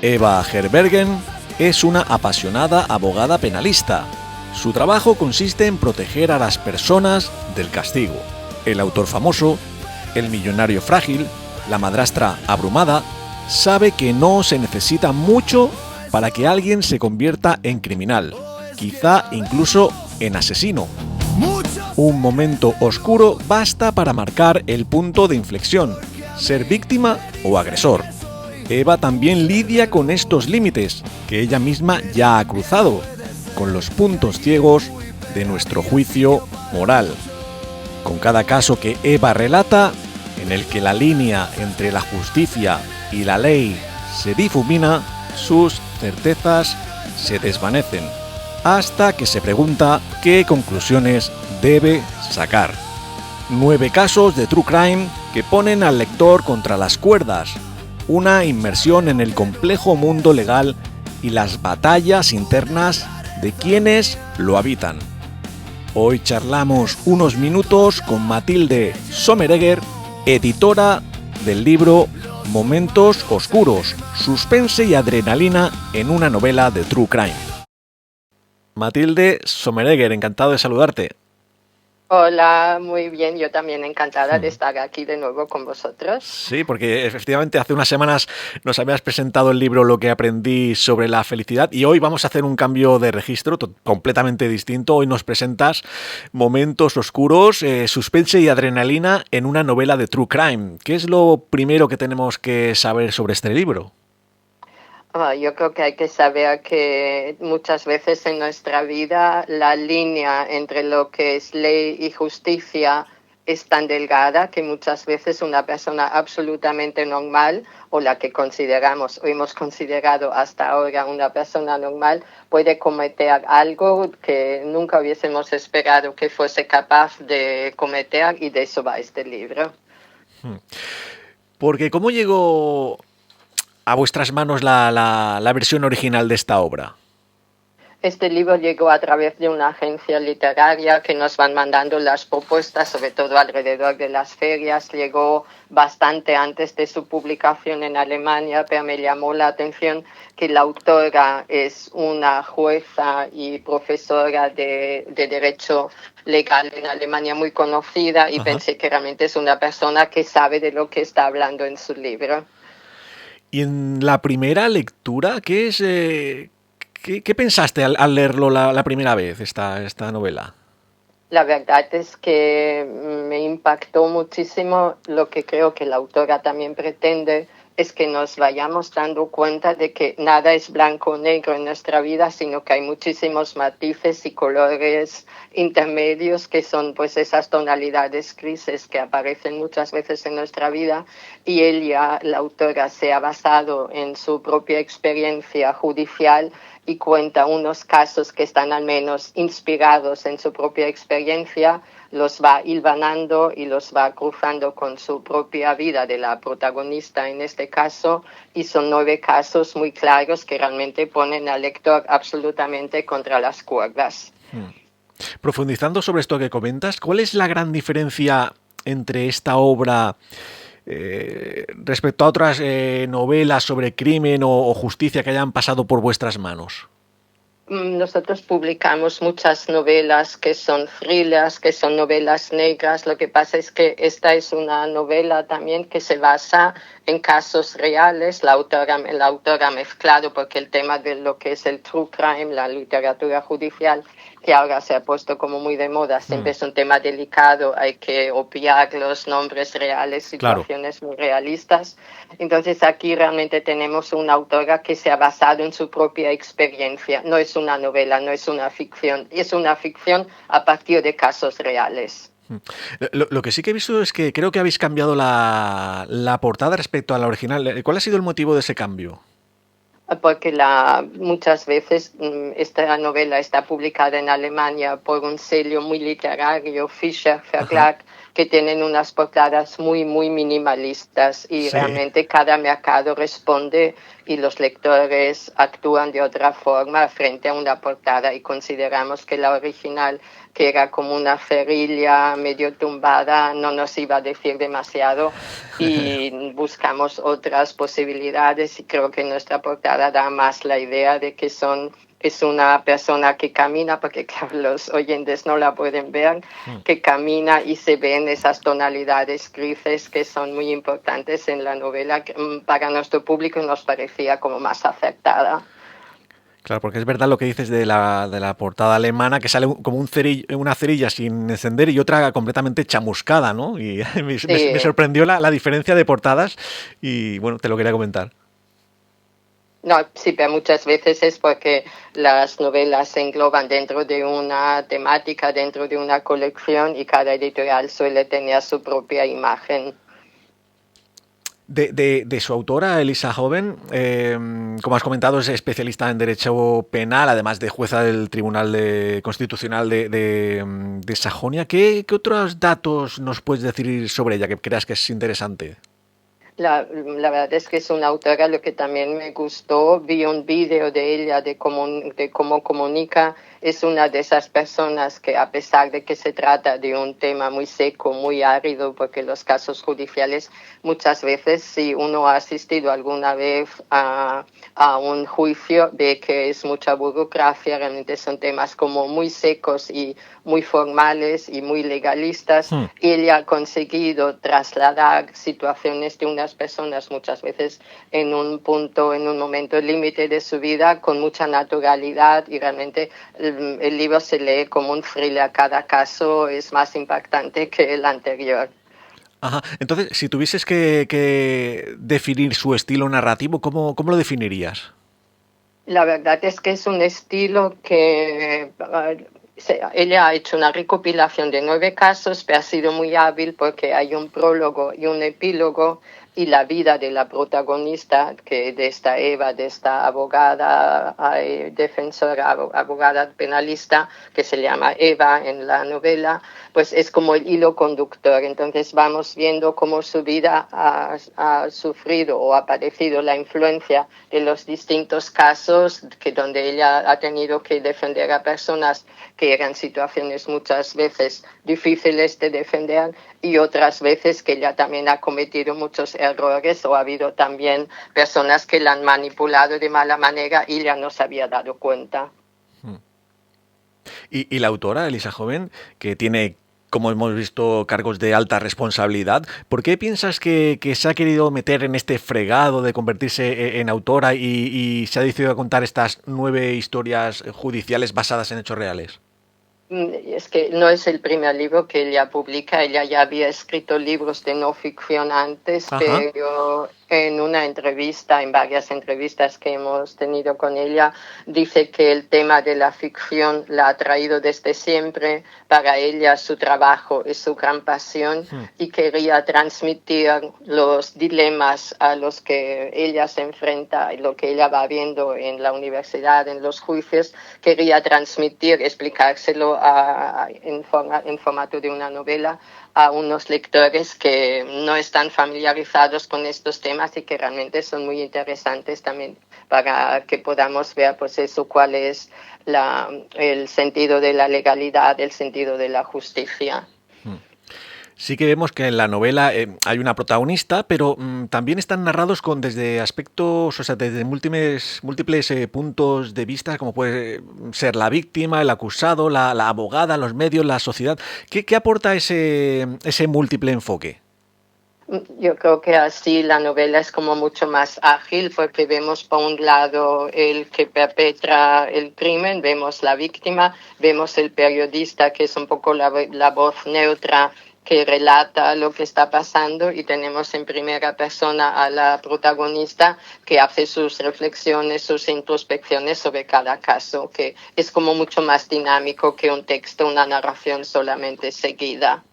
Eva Herbergen es una apasionada abogada penalista. Su trabajo consiste en proteger a las personas del castigo. El autor famoso, el millonario frágil, la madrastra abrumada, sabe que no se necesita mucho para que alguien se convierta en criminal, quizá incluso en asesino. Un momento oscuro basta para marcar el punto de inflexión, ser víctima o agresor. Eva también lidia con estos límites, que ella misma ya ha cruzado, con los puntos ciegos de nuestro juicio moral. Con cada caso que Eva relata, en el que la línea entre la justicia y la ley se difumina, sus certezas se desvanecen, hasta que se pregunta qué conclusiones debe sacar. 9 casos de true crime que ponen al lector contra las cuerdas, una inmersión en el complejo mundo legal y las batallas internas de quienes lo habitan. Hoy charlamos unos minutos con Matilde Sommeregger, editora del libro Momentos Oscuros, suspense y adrenalina en una novela de true crime. Matilde Sommeregger, encantado de saludarte. Hola, muy bien, yo también encantada de estar aquí de nuevo con vosotros. Sí, porque efectivamente hace unas semanas nos habías presentado el libro Lo que aprendí sobre la felicidad y hoy vamos a hacer un cambio de registro completamente distinto. Hoy nos presentas Momentos Oscuros, suspense y adrenalina en una novela de true crime. ¿Qué es lo primero que tenemos que saber sobre este libro? Yo creo que hay que saber que muchas veces en nuestra vida la línea entre lo que es ley y justicia es tan delgada que muchas veces una persona absolutamente normal o la que consideramos o hemos considerado hasta ahora una persona normal puede cometer algo que nunca hubiésemos esperado que fuese capaz de cometer, y de eso va este libro. Porque ¿cómo llegó a vuestras manos la versión original de esta obra? Este libro llegó a través de una agencia literaria que nos van mandando las propuestas, sobre todo alrededor de las ferias. Llegó bastante antes de su publicación en Alemania, pero me llamó la atención que la autora es una jueza y profesora de Derecho Legal en Alemania muy conocida, y pensé que realmente es una persona que sabe de lo que está hablando en su libro. Y en la primera lectura, ¿qué es? ¿Qué pensaste al leerlo la primera vez, esta novela? La verdad es que me impactó muchísimo. Lo que creo que la autora también pretende es que nos vayamos dando cuenta de que nada es blanco o negro en nuestra vida, sino que hay muchísimos matices y colores intermedios que son pues esas tonalidades grises que aparecen muchas veces en nuestra vida. Y ella, la autora, se ha basado en su propia experiencia judicial y cuenta unos casos que están al menos inspirados en su propia experiencia, los va hilvanando y los va cruzando con su propia vida de la protagonista en este caso, y son 9 casos muy claros que realmente ponen al lector absolutamente contra las cuerdas. Profundizando sobre esto que comentas, ¿cuál es la gran diferencia entre esta obra respecto a otras novelas sobre crimen o justicia que hayan pasado por vuestras manos? Nosotros publicamos muchas novelas que son thrillers, que son novelas negras. Lo que pasa es que esta es una novela también que se basa en casos reales. La autora ha mezclado, porque el tema de lo que es el true crime, la literatura judicial, que ahora se ha puesto como muy de moda, siempre es un tema delicado, hay que obviar los nombres reales, situaciones muy realistas. Entonces aquí realmente tenemos una autora que se ha basado en su propia experiencia. No es una novela, no es una ficción, es una ficción a partir de casos reales. Lo que sí que he visto es que creo que habéis cambiado la portada respecto a la original. ¿Cuál ha sido el motivo de ese cambio? Porque muchas veces esta novela está publicada en Alemania por un sello muy literario, Fischer Verlag, que tienen unas portadas muy minimalistas y Sí. realmente cada mercado responde y los lectores actúan de otra forma frente a una portada y consideramos que la original, que era como una ferrilla medio tumbada, no nos iba a decir demasiado y buscamos otras posibilidades y creo que nuestra portada da más la idea de que es una persona que camina, porque claro, los oyentes no la pueden ver, que camina y se ven esas tonalidades grises que son muy importantes en la novela, que para nuestro público nos parecía como más acertada. Claro, porque es verdad lo que dices de la portada alemana, que sale como una cerilla sin encender y otra completamente chamuscada, ¿no? Y me Sí. sorprendió la diferencia de portadas y bueno, te lo quería comentar. No, sí, pero muchas veces es porque las novelas se engloban dentro de una temática, dentro de una colección y cada editorial suele tener su propia imagen. De su autora, Elisa Hoven, como has comentado, es especialista en derecho penal, además de jueza del Tribunal Constitucional de Sajonia. ¿Qué otros datos nos puedes decir sobre ella que creas que es interesante? La verdad es que es una autora, lo que también me gustó, vi un vídeo de ella de cómo comunica, es una de esas personas que a pesar de que se trata de un tema muy seco, muy árido, porque los casos judiciales muchas veces, si uno ha asistido alguna vez a un juicio, ve que es mucha burocracia, realmente son temas como muy secos y muy formales y muy legalistas. Y ella ha conseguido trasladar situaciones de unas personas muchas veces en un momento límite de su vida con mucha naturalidad y realmente el libro se lee como un thriller. Cada caso es más impactante que el anterior. Ajá. Entonces, si tuvieses que definir su estilo narrativo, ¿cómo lo definirías? La verdad es que es un estilo que ella ha hecho una recopilación de 9 casos, pero ha sido muy hábil porque hay un prólogo y un epílogo y la vida de la protagonista, que de esta Eva, de esta abogada, defensora, abogada penalista, que se llama Eva en la novela, pues es como el hilo conductor. Entonces vamos viendo cómo su vida ha sufrido o ha padecido la influencia de los distintos casos donde ella ha tenido que defender a personas que eran situaciones muchas veces difíciles de defender y otras veces que ella también ha cometido muchos errores o ha habido también personas que la han manipulado de mala manera y ella no se había dado cuenta. Y la autora, Elisa Joven, que tiene, como hemos visto, cargos de alta responsabilidad, ¿por qué piensas que se ha querido meter en este fregado de convertirse en autora y se ha decidido a contar estas 9 historias judiciales basadas en hechos reales? Es que no es el primer libro que ella publica, ella ya había escrito libros de no ficción antes, Ajá. pero en una entrevista, en varias entrevistas que hemos tenido con ella, dice que el tema de la ficción la ha traído desde siempre, para ella su trabajo es su gran pasión y quería transmitir los dilemas a los que ella se enfrenta y lo que ella va viendo en la universidad, en los juicios, quería transmitir, explicárselo en formato de una novela a unos lectores que no están familiarizados con estos temas y que realmente son muy interesantes también para que podamos ver pues eso, cuál es el sentido de la legalidad, el sentido de la justicia. Sí que vemos que en la novela hay una protagonista, pero también están narrados desde aspectos, o sea, desde múltiples puntos de vista, como puede ser la víctima, el acusado, la abogada, los medios, la sociedad. ¿Qué aporta ese múltiple enfoque? Yo creo que así la novela es como mucho más ágil porque vemos por un lado el que perpetra el crimen, vemos la víctima, vemos el periodista que es un poco la voz neutra que relata lo que está pasando y tenemos en primera persona a la protagonista que hace sus reflexiones, sus introspecciones sobre cada caso, que es como mucho más dinámico que un texto, una narración solamente seguida.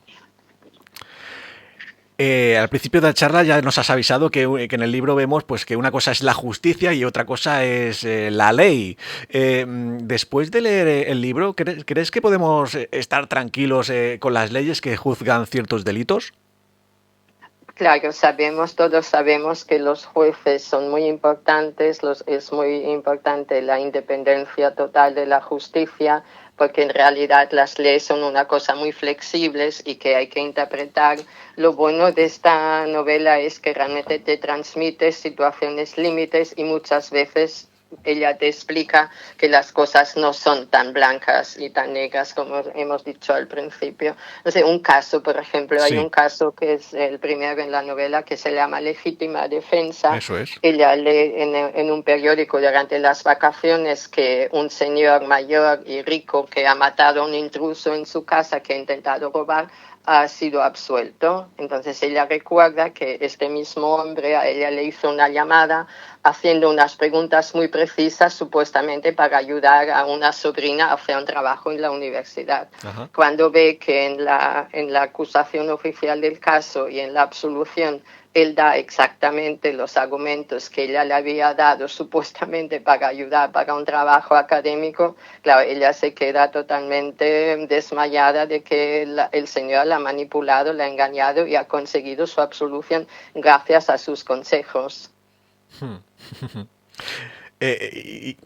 Al principio de la charla ya nos has avisado que en el libro vemos pues que una cosa es la justicia y otra cosa es la ley. Después de leer el libro, ¿crees que podemos estar tranquilos con las leyes que juzgan ciertos delitos? Claro, todos sabemos que los jueces son muy importantes, es muy importante la independencia total de la justicia, porque en realidad las leyes son una cosa muy flexibles y que hay que interpretar. Lo bueno de esta novela es que realmente te transmite situaciones límites y muchas veces ella te explica que las cosas no son tan blancas y tan negras como hemos dicho al principio. No sé, un caso, por ejemplo, hay Sí, un caso que es el primero en la novela que se llama Legítima Defensa. eso es. Ella lee en un periódico durante las vacaciones que un señor mayor y rico que ha matado a un intruso en su casa que ha intentado robar ha sido absuelto. Entonces ella recuerda que este mismo hombre a ella le hizo una llamada haciendo unas preguntas muy precisas, supuestamente para ayudar a una sobrina a hacer un trabajo en la universidad. Ajá. Cuando ve que en la acusación oficial del caso y en la absolución él da exactamente los argumentos que ella le había dado supuestamente para ayudar para un trabajo académico, claro, ella se queda totalmente desmayada de que el señor la ha manipulado, la ha engañado y ha conseguido su absolución gracias a sus consejos. Y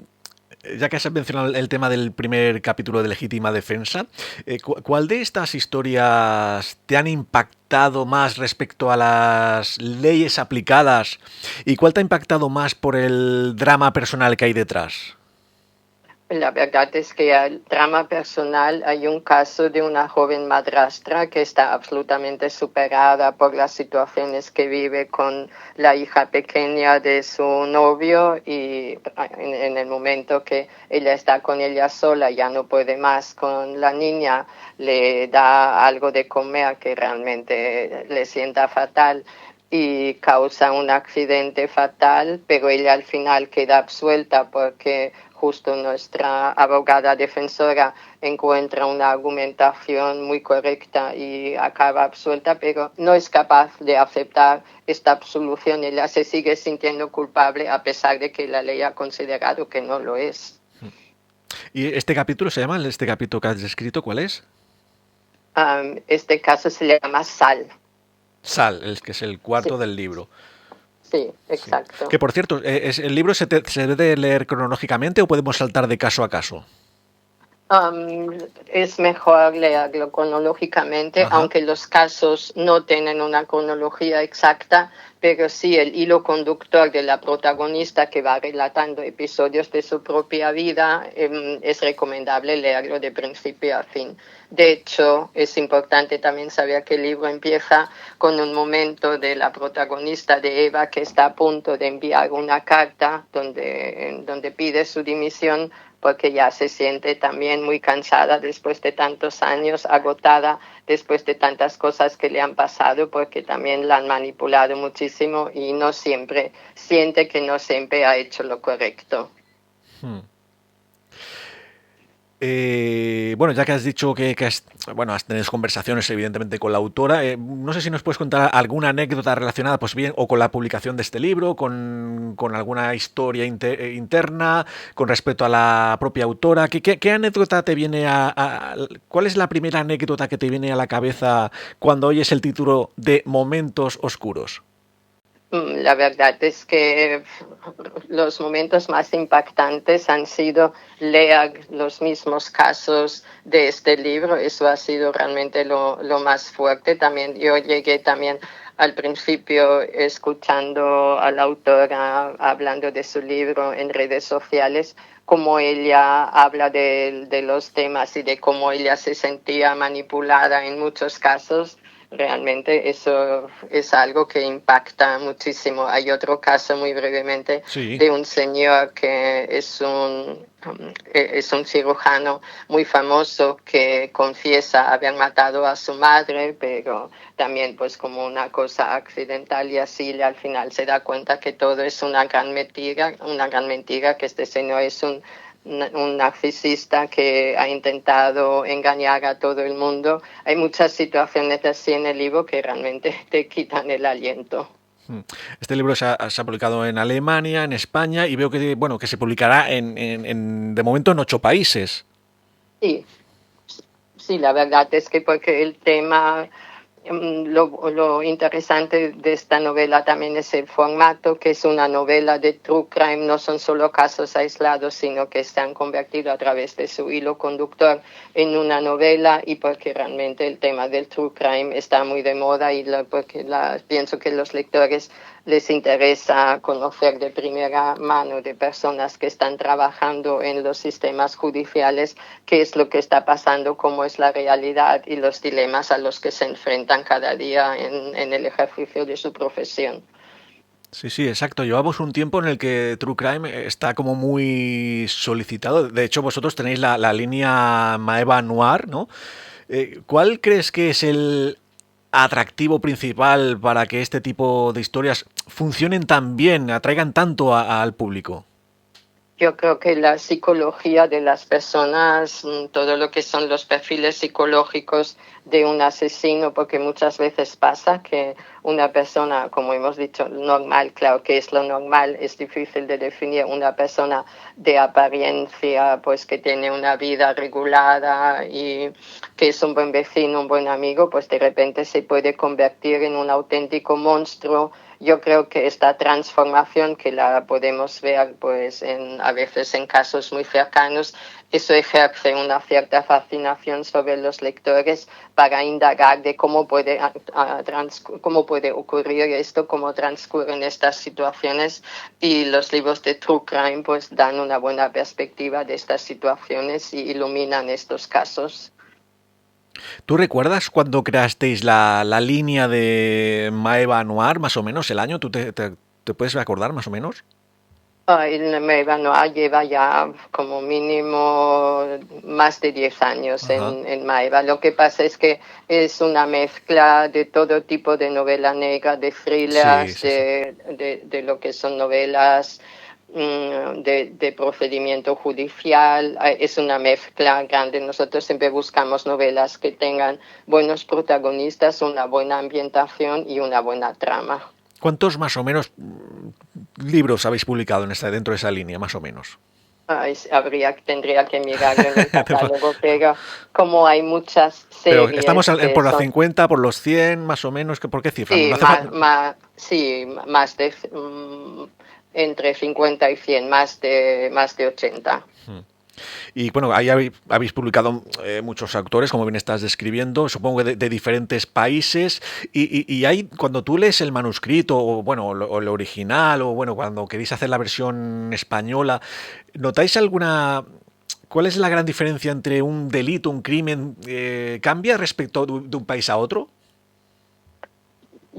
ya que has mencionado el tema del primer capítulo de Legítima Defensa, ¿cuál de estas historias te han impactado más respecto a las leyes aplicadas y cuál te ha impactado más por el drama personal que hay detrás? La verdad es que al drama personal hay un caso de una joven madrastra que está absolutamente superada por las situaciones que vive con la hija pequeña de su novio y en el momento que ella está con ella sola, ya no puede más con la niña, le da algo de comer que realmente le sienta fatal y causa un accidente fatal, pero ella al final queda absuelta porque justo nuestra abogada defensora encuentra una argumentación muy correcta y acaba absuelta, pero no es capaz de aceptar esta absolución. Ella se sigue sintiendo culpable a pesar de que la ley ha considerado que no lo es. ¿Y este capítulo se llama, este capítulo que has descrito, cuál es? Este caso se llama Sal. Sal, el que es el cuarto Sí, del libro. sí, Sí. exacto. Que por cierto, ¿el libro se debe leer cronológicamente o podemos saltar de caso a caso? Es mejor leerlo cronológicamente, Ajá. aunque los casos no tienen una cronología exacta, pero sí el hilo conductor de la protagonista que va relatando episodios de su propia vida, es recomendable leerlo de principio a fin. De hecho, es importante también saber que el libro empieza con un momento de la protagonista de Eva que está a punto de enviar una carta donde pide su dimisión porque ya se siente también muy cansada después de tantos años, agotada después de tantas cosas que le han pasado, porque también la han manipulado muchísimo y no siempre, siente que no siempre ha hecho lo correcto. Hmm. Bueno, ya que has dicho has tenido conversaciones evidentemente con la autora, no sé si nos puedes contar alguna anécdota relacionada, pues bien, o con la publicación de este libro, con alguna historia interna, con respecto a la propia autora. ¿Qué anécdota te viene cuál es la primera anécdota que te viene a la cabeza cuando oyes el título de Momentos Oscuros? La verdad es que los momentos más impactantes han sido leer los mismos casos de este libro. Eso ha sido realmente lo más fuerte. También yo llegué también al principio escuchando a la autora hablando de su libro en redes sociales, cómo ella habla de los temas y de cómo ella se sentía manipulada en muchos casos. Realmente eso es algo que impacta muchísimo. Hay otro caso muy brevemente Sí. de un señor que es un cirujano muy famoso que confiesa haber matado a su madre, pero también pues como una cosa accidental y así al final se da cuenta que todo es una gran mentira que este señor es un un narcisista que ha intentado engañar a todo el mundo. Hay muchas situaciones así en el libro que realmente te quitan el aliento. Este libro se ha publicado en Alemania, en España, y veo que, bueno, que se publicará de momento en 8 países. Sí, sí, la verdad es que porque el tema, lo interesante de esta novela también es el formato, que es una novela de true crime, no son solo casos aislados, sino que se han convertido a través de su hilo conductor en una novela, y porque realmente el tema del true crime está muy de moda y porque pienso que los lectores les interesa conocer de primera mano de personas que están trabajando en los sistemas judiciales qué es lo que está pasando, cómo es la realidad y los dilemas a los que se enfrentan cada día en el ejercicio de su profesión. Sí, sí, exacto. Llevamos un tiempo en el que True Crime está como muy solicitado. De hecho, vosotros tenéis la línea Maeva Noir, ¿no? ¿Cuál crees que es el atractivo principal para que este tipo de historias funcionen tan bien, atraigan tanto al público? Yo creo que la psicología de las personas, todo lo que son los perfiles psicológicos de un asesino, porque muchas veces pasa que una persona, como hemos dicho, normal, claro que es lo normal, es difícil de definir, una persona de apariencia, pues que tiene una vida regulada y que es un buen vecino, un buen amigo, pues de repente se puede convertir en un auténtico monstruo. Yo creo que esta transformación, que la podemos ver pues a veces en casos muy cercanos, eso ejerce una cierta fascinación sobre los lectores para indagar de cómo puede ocurrir esto, cómo transcurren estas situaciones, y los libros de True Crime pues dan una buena perspectiva de estas situaciones y iluminan estos casos. ¿Tú recuerdas cuando creasteis la línea de Maeva Noir, más o menos, el año? ¿Tú te puedes recordar, más o menos? El Maeva Noir lleva ya como mínimo más de 10 años en Maeva. Lo que pasa es que es una mezcla de todo tipo de novela negra, de Sí, thrillers, sí, sí. de lo que son novelas de procedimiento judicial. Es una mezcla grande. Nosotros siempre buscamos novelas que tengan buenos protagonistas, una buena ambientación y una buena trama. ¿Cuántos más o menos libros habéis publicado dentro de esa línea, más o menos? Tendría que mirarlo en el catálogo, pero como hay muchas Pero estamos series que por las son, 50, por los 100, más o menos. ¿Por qué cifra? No sí, hace falta. más de entre 50 y 100, más de 80. Y bueno, ahí habéis publicado muchos autores, como bien estás describiendo, supongo que de diferentes países. Y hay, cuando tú lees el manuscrito, o bueno, o el original, o bueno, cuando queréis hacer la versión española, ¿notáis alguna? ¿Cuál es la gran diferencia entre un delito, un crimen? ¿Cambia respecto de un país a otro?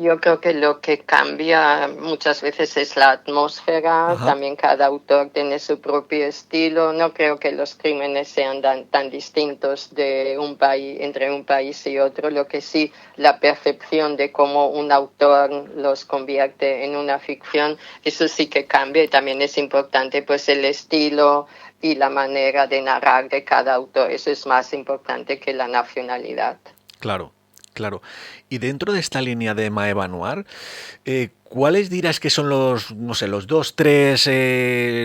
Yo creo que lo que cambia muchas veces es la atmósfera. Ajá. También cada autor tiene su propio estilo. No creo que los crímenes sean tan distintos entre un país y otro. Lo que sí, la percepción de cómo un autor los convierte en una ficción, eso sí que cambia, y también es importante pues el estilo y la manera de narrar de cada autor. Eso es más importante que la nacionalidad. Claro, claro. Y dentro de esta línea de Maeva Noir, ¿cuáles dirás que son los, no sé, los 2, 3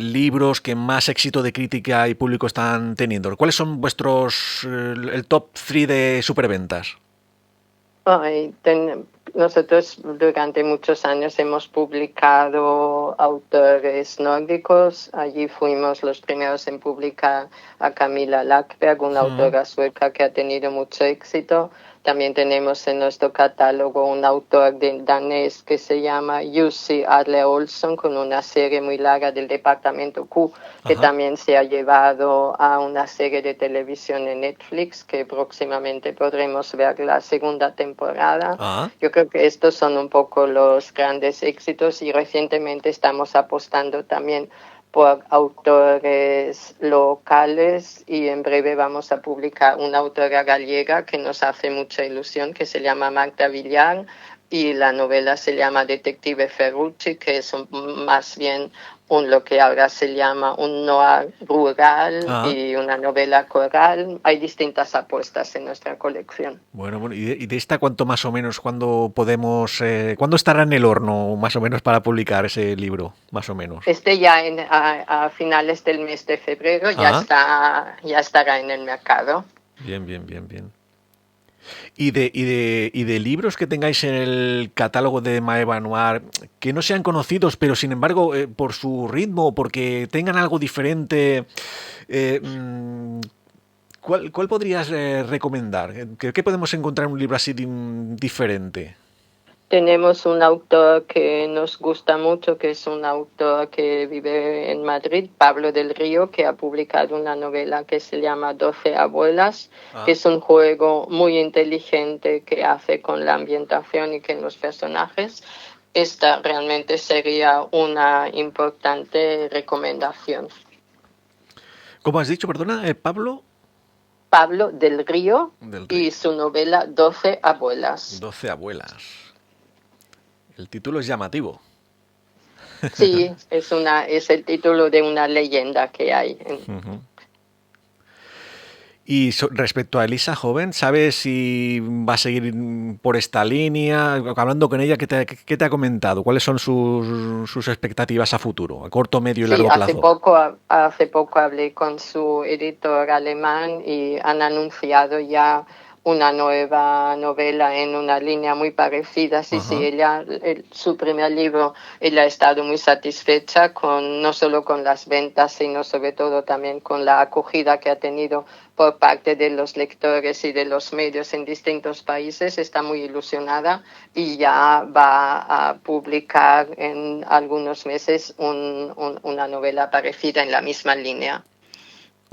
libros que más éxito de crítica y público están teniendo? ¿Cuáles son el top 3 de superventas? Ay, nosotros durante muchos años hemos publicado autores nórdicos. Allí fuimos los primeros en publicar a Camilla Lackberg, una autora sueca que ha tenido mucho éxito. También tenemos en nuestro catálogo un autor danés que se llama Jussi Adler Olsson, con una serie muy larga del Departamento Q, que Ajá. también se ha llevado a una serie de televisión en Netflix, que próximamente podremos ver la segunda temporada. Ah, Yo creo que estos son un poco los grandes éxitos, y recientemente estamos apostando también por autores locales, y en breve vamos a publicar una autora gallega que nos hace mucha ilusión, que se llama Marta Villar, y la novela se llama Detective Ferrucci, que es más bien lo que ahora se llama un noir rural y una novela coral. Hay distintas apuestas en nuestra colección. Bueno, ¿y de esta cuánto más o menos, cuándo podemos, cuándo estará en el horno más o menos para publicar ese libro, más o menos? Ya a finales del mes de febrero ya estará en el mercado. Bien. ¿Y de libros que tengáis en el catálogo de Maeva Noir que no sean conocidos, pero sin embargo por su ritmo o porque tengan algo diferente, ¿cuál podrías recomendar? ¿Qué podemos encontrar en un libro así diferente? Tenemos un autor que nos gusta mucho, que es un autor que vive en Madrid, Pablo del Río, que ha publicado una novela que se llama 12 abuelas, que es un juego muy inteligente que hace con la ambientación y con los personajes. Esta realmente sería una importante recomendación. ¿Cómo has dicho, perdona, Pablo? Pablo del Río y su novela 12 abuelas. 12 abuelas. El título es llamativo. Sí, es el título de una leyenda que hay. Y respecto a Elisa Joven, ¿sabes si va a seguir por esta línea? Hablando con ella, ¿qué te ha comentado? ¿Cuáles son sus expectativas a futuro, a corto, medio y largo plazo? Hace poco hablé con su editor alemán y han anunciado ya una nueva novela en una línea muy parecida. Sí, su primer libro, ella ha estado muy satisfecha no solo con las ventas, sino sobre todo también con la acogida que ha tenido por parte de los lectores y de los medios en distintos países. Está muy ilusionada y ya va a publicar en algunos meses una novela parecida en la misma línea.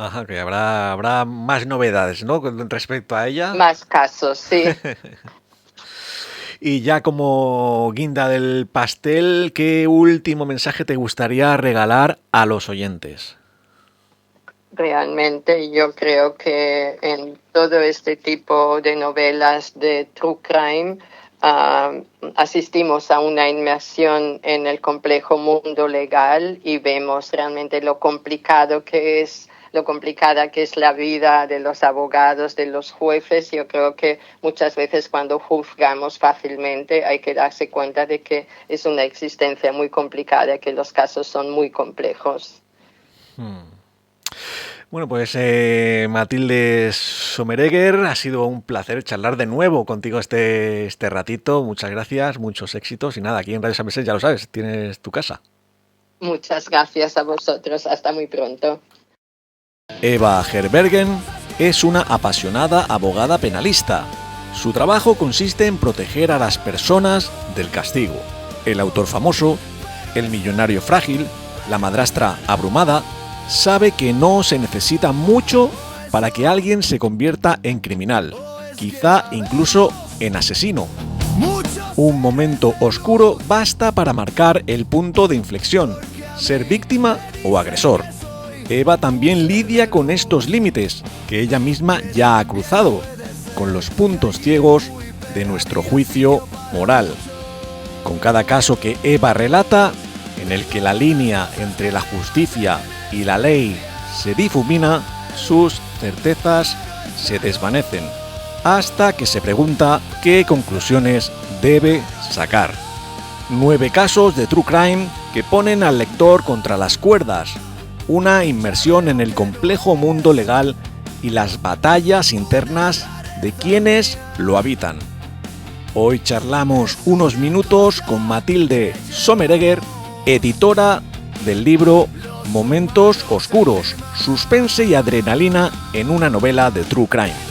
Ajá, que habrá más novedades, ¿no? Con respecto a ella. Más casos, sí. Y ya como guinda del pastel, ¿qué último mensaje te gustaría regalar a los oyentes? Realmente yo creo que en todo este tipo de novelas de true crime asistimos a una inmersión en el complejo mundo legal y vemos realmente lo complicada que es la vida de los abogados, de los jueces. Yo creo que muchas veces cuando juzgamos fácilmente hay que darse cuenta de que es una existencia muy complicada, que los casos son muy complejos. Bueno, pues Matilde Sommeregger, ha sido un placer charlar de nuevo contigo este ratito. Muchas gracias, muchos éxitos y nada, aquí en Radio San Vicente ya lo sabes, tienes tu casa. Muchas gracias a vosotros, hasta muy pronto. Eva Herbergen es una apasionada abogada penalista. Su trabajo consiste en proteger a las personas del castigo. El autor famoso, el millonario frágil, la madrastra abrumada, sabe que no se necesita mucho para que alguien se convierta en criminal, quizá incluso en asesino. Un momento oscuro basta para marcar el punto de inflexión, ser víctima o agresor. Eva también lidia con estos límites que ella misma ya ha cruzado, con los puntos ciegos de nuestro juicio moral. Con cada caso que Eva relata, en el que la línea entre la justicia y la ley se difumina, sus certezas se desvanecen, hasta que se pregunta qué conclusiones debe sacar. 9 casos de true crime que ponen al lector contra las cuerdas, una inmersión en el complejo mundo legal y las batallas internas de quienes lo habitan. Hoy charlamos unos minutos con Matilde Sommeregger, editora del libro Momentos oscuros, suspense y adrenalina en una novela de true crime.